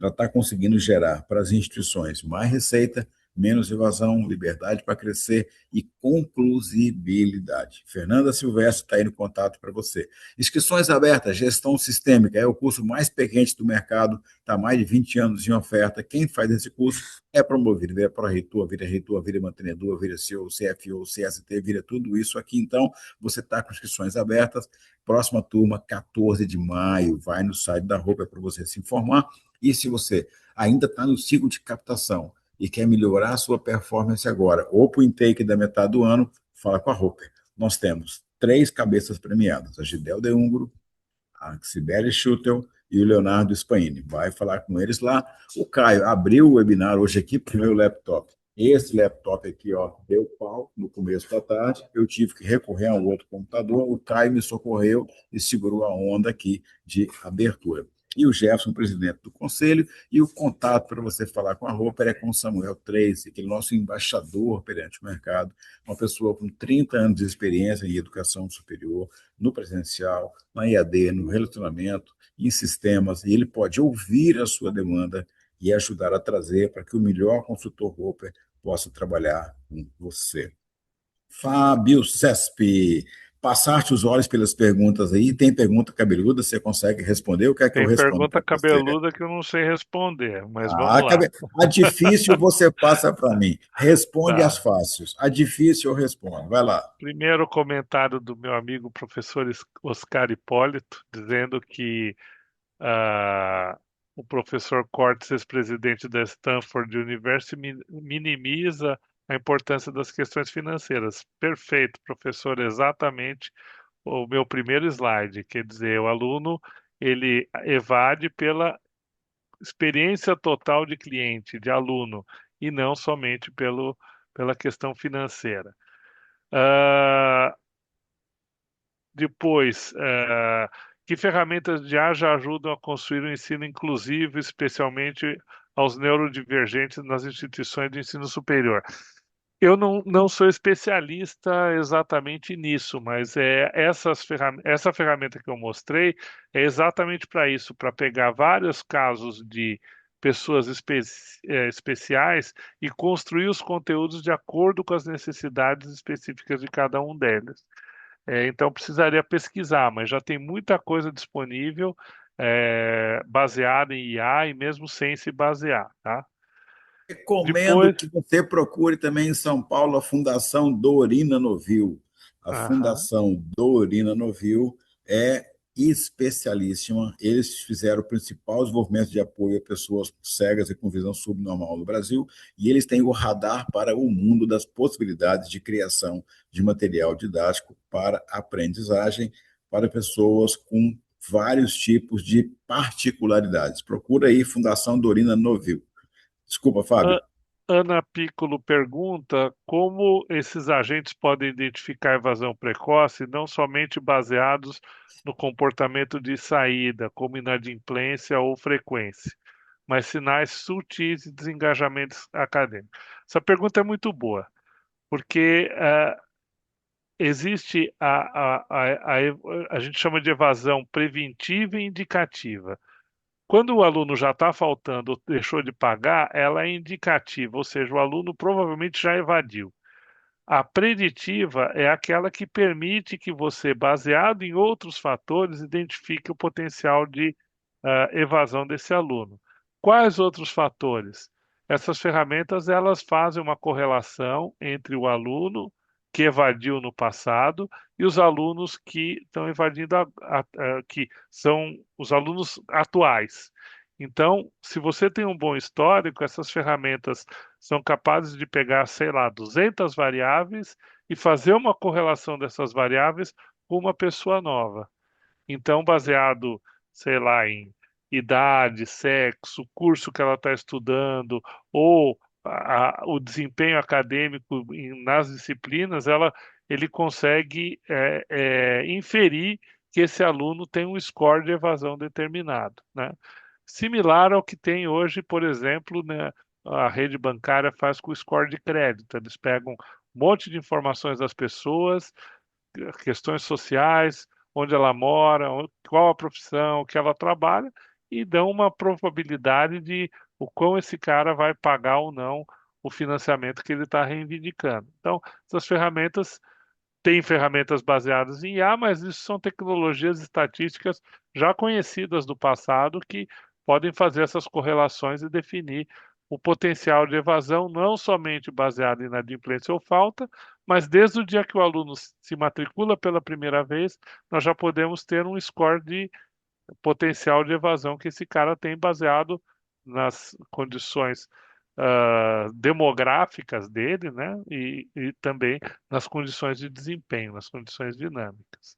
ela está conseguindo gerar para as instituições mais receita, menos evasão, liberdade para crescer e conclusibilidade. Fernanda Silvestre está aí no contato para você. Inscrições abertas, gestão sistêmica, é o curso mais pequeno do mercado, está há mais de 20 anos em oferta. Quem faz esse curso é promovido, vira pró-reitor, vira reitor, vira mantenedor, vira CEO, CFO, CST, vira tudo isso aqui. Então, você está com inscrições abertas. Próxima turma, 14 de maio, vai no site da Roupa para você se informar. E se você ainda está no ciclo de captação e quer melhorar a sua performance agora, ou para o intake da metade do ano, fala com a Roper. Nós temos 3 cabeças premiadas, a Gidel de Húngaro, a Sibeli Schutel e o Leonardo Spaini. Vai falar com eles lá. O Caio abriu o webinar hoje aqui para o meu laptop. Esse laptop aqui, ó, deu pau no começo da tarde. Eu tive que recorrer a um outro computador. O Caio me socorreu e segurou a onda aqui de abertura. E o Jefferson, presidente do conselho, e o contato para você falar com a Roper é com o Samuel Tracy, aquele nosso embaixador perante o mercado, uma pessoa com 30 anos de experiência em educação superior, no presencial, na EAD, no relacionamento, em sistemas, e ele pode ouvir a sua demanda e ajudar a trazer para que o melhor consultor Roper possa trabalhar com você. Fábio Cesp, passaste os olhos pelas perguntas aí, tem pergunta cabeluda, você consegue responder ou quer que eu Tem responda pergunta para você? cabeluda que eu não sei responder, mas Ah, vamos lá. a difícil você passa para mim. Responde as Tá. fáceis. A difícil eu respondo. Vai lá. Primeiro comentário do meu amigo professor Oscar Hipólito, dizendo que o professor Cortes, ex-presidente da Stanford University, minimiza a importância das questões financeiras. Perfeito, professor, exatamente o meu primeiro slide. Quer dizer, o aluno ele evade pela experiência total de cliente, de aluno, e não somente pela questão financeira. Ah, Depois, que ferramentas de IA já ajudam a construir um ensino inclusivo, especialmente aos neurodivergentes nas instituições de ensino superior? Eu não sou especialista exatamente nisso, mas essa ferramenta que eu mostrei é exatamente para isso, para pegar vários casos de pessoas especiais e construir os conteúdos de acordo com as necessidades específicas de cada um deles. Então precisaria pesquisar, mas já tem muita coisa disponível baseada em IA e mesmo sem se basear, tá? Recomendo Depois, que você procure também em São Paulo a Fundação Dorina Novil. A aham, Fundação Dorina Novil é especialíssima. Eles fizeram o principal desenvolvimento de apoio a pessoas cegas e com visão subnormal no Brasil, e eles têm o radar para o mundo das possibilidades de criação de material didático para aprendizagem para pessoas com vários tipos de particularidades. Procura aí Fundação Dorina Novil. Desculpa, Fábio. A- Ana Piccolo pergunta como esses agentes podem identificar evasão precoce, não somente baseados no comportamento de saída, como inadimplência ou frequência, mas sinais sutis de desengajamentos acadêmicos. Essa pergunta é muito boa, porque existe a gente chama de evasão preventiva e indicativa. Quando o aluno já está faltando ou deixou de pagar, ela é indicativa, ou seja, o aluno provavelmente já evadiu. A preditiva é aquela que permite que você, baseado em outros fatores, identifique o potencial de evasão desse aluno. Quais outros fatores? essas ferramentas elas fazem uma correlação entre o aluno que evadiu no passado e os alunos que estão evadindo, que são os alunos atuais. Então, se você tem um bom histórico, essas ferramentas são capazes de pegar, sei lá, 200 variáveis e fazer uma correlação dessas variáveis com uma pessoa nova. Então, baseado, sei lá, em idade, sexo, curso que ela está estudando, ou o desempenho acadêmico nas disciplinas, ele consegue inferir que esse aluno tem um score de evasão determinado, né? Similar ao que tem hoje, por exemplo, né, a rede bancária faz com o score de crédito. Eles pegam um monte de informações das pessoas, questões sociais, onde ela mora, qual a profissão que ela trabalha, e dão uma probabilidade de o quão esse cara vai pagar ou não o financiamento que ele está reivindicando. Então, essas ferramentas têm ferramentas baseadas em IA, mas isso são tecnologias estatísticas já conhecidas do passado que podem fazer essas correlações e definir o potencial de evasão, não somente baseado em inadimplência ou falta, mas desde o dia que o aluno se matricula pela primeira vez, nós já podemos ter um score de potencial de evasão que esse cara tem baseado nas condições demográficas dele, né? E também nas condições de desempenho, nas condições dinâmicas.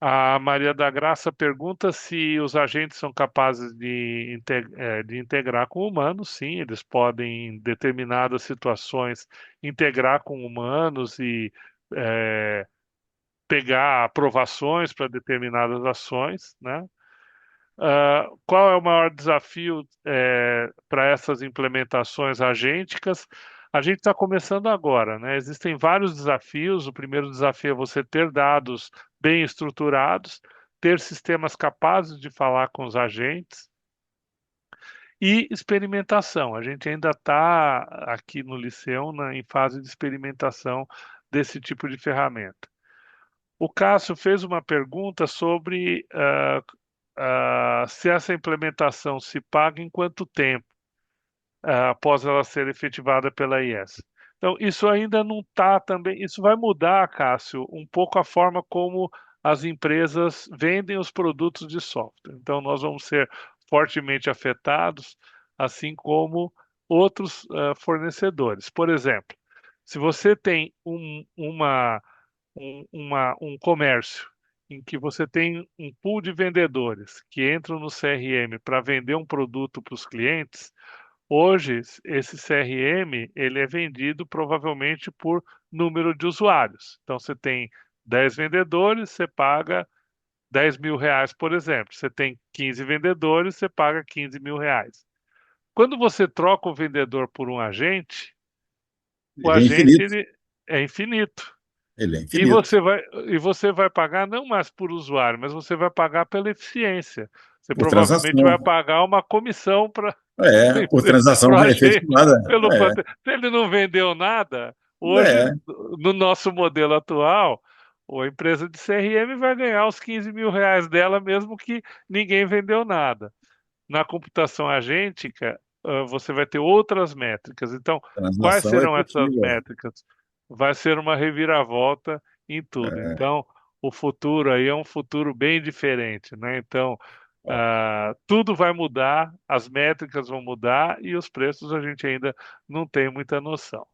A Maria da Graça pergunta se os agentes são capazes de integrar com humanos. Sim, eles podem, em determinadas situações, integrar com humanos e eh, pegar aprovações para determinadas ações, né? Qual é o maior desafio para essas implementações agênticas? A gente está começando agora, né? Existem vários desafios. O primeiro desafio é você ter dados bem estruturados, ter sistemas capazes de falar com os agentes e experimentação. A gente ainda está aqui no Liceu em fase de experimentação desse tipo de ferramenta. O Cássio fez uma pergunta sobre se essa implementação se paga em quanto tempo após ela ser efetivada pela IES. Então, isso ainda não está também. Isso vai mudar, Cássio, um pouco a forma como as empresas vendem os produtos de software. Então, nós vamos ser fortemente afetados, assim como outros fornecedores. Por exemplo, se você tem um comércio em que você tem um pool de vendedores que entram no CRM para vender um produto para os clientes, hoje esse CRM ele é vendido provavelmente por número de usuários. Então você tem 10 vendedores, você paga R$ 10.000, por exemplo. Você tem 15 vendedores, você paga R$ 15.000. Quando você troca o vendedor por um agente, o Ele é agente infinito. ele é infinito. Ele é E infinito. você vai pagar não mais por usuário, mas você vai pagar pela eficiência. Você Por provavelmente vai transação. pagar uma comissão para Por transação o agente efetivada. pelo quanto. Se ele não vendeu nada, hoje, É, no nosso modelo atual, a empresa de CRM vai ganhar os R$ 15.000 dela, mesmo que ninguém vendeu nada. Na computação agêntica, você vai ter outras métricas. Então, quais transação serão essas efetiva. métricas? Vai ser uma reviravolta em tudo. É, Então, o futuro aí é um futuro bem diferente, né? Então, ó, tudo vai mudar, as métricas vão mudar e os preços a gente ainda não tem muita noção.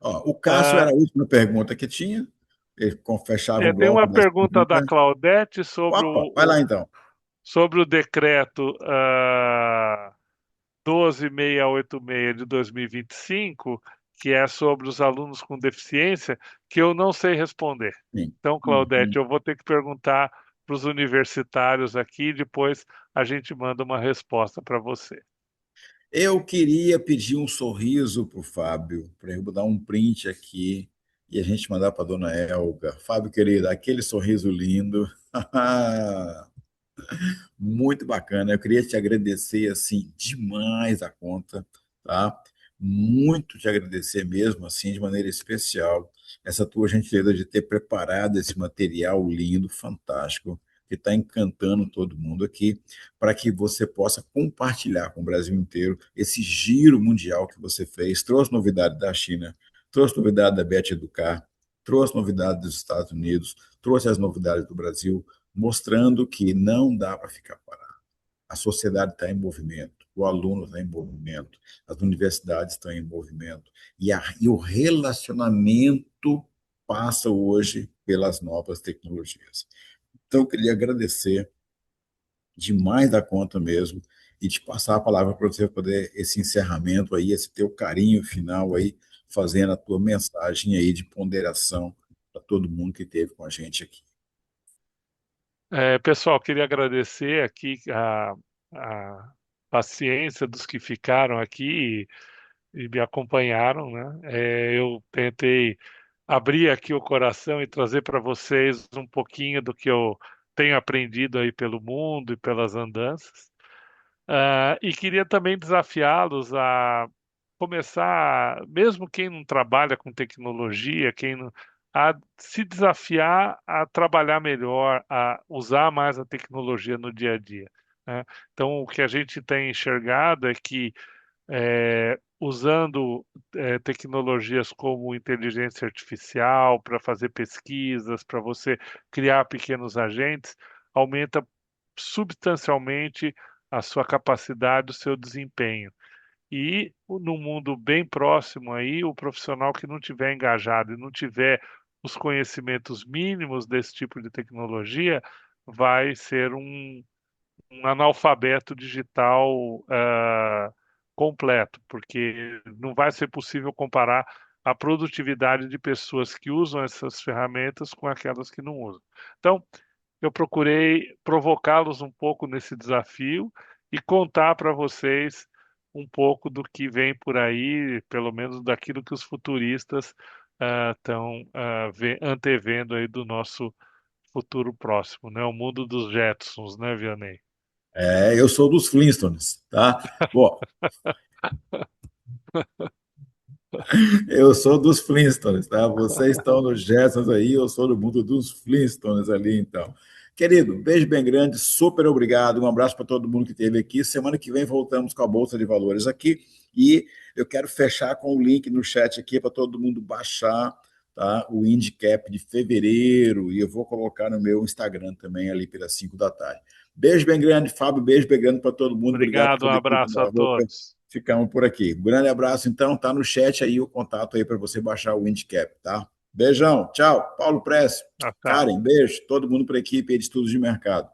o Cássio era Ah, a última pergunta que tinha. Ele fechava o tem uma bloco das pergunta da perguntas. Claudete Opa, vai lá então. sobre o decreto 12.686 de 2025, que é sobre os alunos com deficiência, que eu não sei responder. Sim. Então, Claudete, Uhum. eu vou ter que perguntar para os universitários aqui, depois a gente manda uma resposta para você. Eu queria pedir um sorriso para o Fábio, para eu dar um print aqui e a gente mandar para a dona Elga. Fábio, querida, aquele sorriso lindo. Muito bacana. Eu queria te agradecer assim demais a conta, tá? Muito te agradecer mesmo, assim, de maneira especial, essa tua gentileza de ter preparado esse material lindo, fantástico. que está encantando todo mundo aqui, para que você possa compartilhar com o Brasil inteiro esse giro mundial que você fez. Trouxe novidade da China, trouxe novidade da Bet Educar, trouxe novidade dos Estados Unidos, trouxe as novidades do Brasil, mostrando que não dá para ficar parado. A sociedade está em movimento, o aluno está em movimento, as universidades estão em movimento, e o relacionamento passa hoje pelas novas tecnologias. Então, eu queria agradecer demais da conta mesmo e te passar a palavra para você poder esse encerramento aí, esse teu carinho final aí, fazendo a tua mensagem aí de ponderação para todo mundo que esteve com a gente aqui. Pessoal, queria agradecer aqui a paciência dos que ficaram aqui e me acompanharam, né? Eu tentei abrir aqui o coração e trazer para vocês um pouquinho do que eu tenho aprendido aí pelo mundo e pelas andanças. E queria também desafiá-los a começar, mesmo quem não trabalha com tecnologia, quem não, a se desafiar a trabalhar melhor, a usar mais a tecnologia no dia a dia, né? Então, o que a gente tem enxergado é que usando tecnologias como inteligência artificial para fazer pesquisas, para você criar pequenos agentes, aumenta substancialmente a sua capacidade, o seu desempenho. E no mundo bem próximo aí, o profissional que não tiver engajado e não tiver os conhecimentos mínimos desse tipo de tecnologia, vai ser um analfabeto digital completo, porque não vai ser possível comparar a produtividade de pessoas que usam essas ferramentas com aquelas que não usam. Então, eu procurei provocá-los um pouco nesse desafio e contar para vocês um pouco do que vem por aí, pelo menos daquilo que os futuristas estão antevendo aí do nosso futuro próximo, né? O mundo dos Jetsons, né, Vianney? Eu sou dos Flintstones, tá? Bom, eu sou dos Flintstones, tá? Vocês estão nos Jetsons aí, eu sou do mundo dos Flintstones ali, então. Querido, beijo bem grande, super obrigado, um abraço para todo mundo que esteve aqui. Semana que vem voltamos com a Bolsa de Valores aqui e eu quero fechar com o link no chat aqui para todo mundo baixar, tá? O Indicap de fevereiro e eu vou colocar no meu Instagram também ali pelas 5 da tarde. Beijo bem grande, Fábio, beijo bem grande para todo mundo, obrigado por Obrigado, um fazer clique abraço a na boca. todos. Ficamos por aqui. Um grande abraço, então. Tá no chat aí o contato aí para você baixar o Windcap, tá? Beijão, tchau. Paulo Press, Tchau, tchau. Karen, beijo. Todo mundo para a equipe aí de estudos de mercado.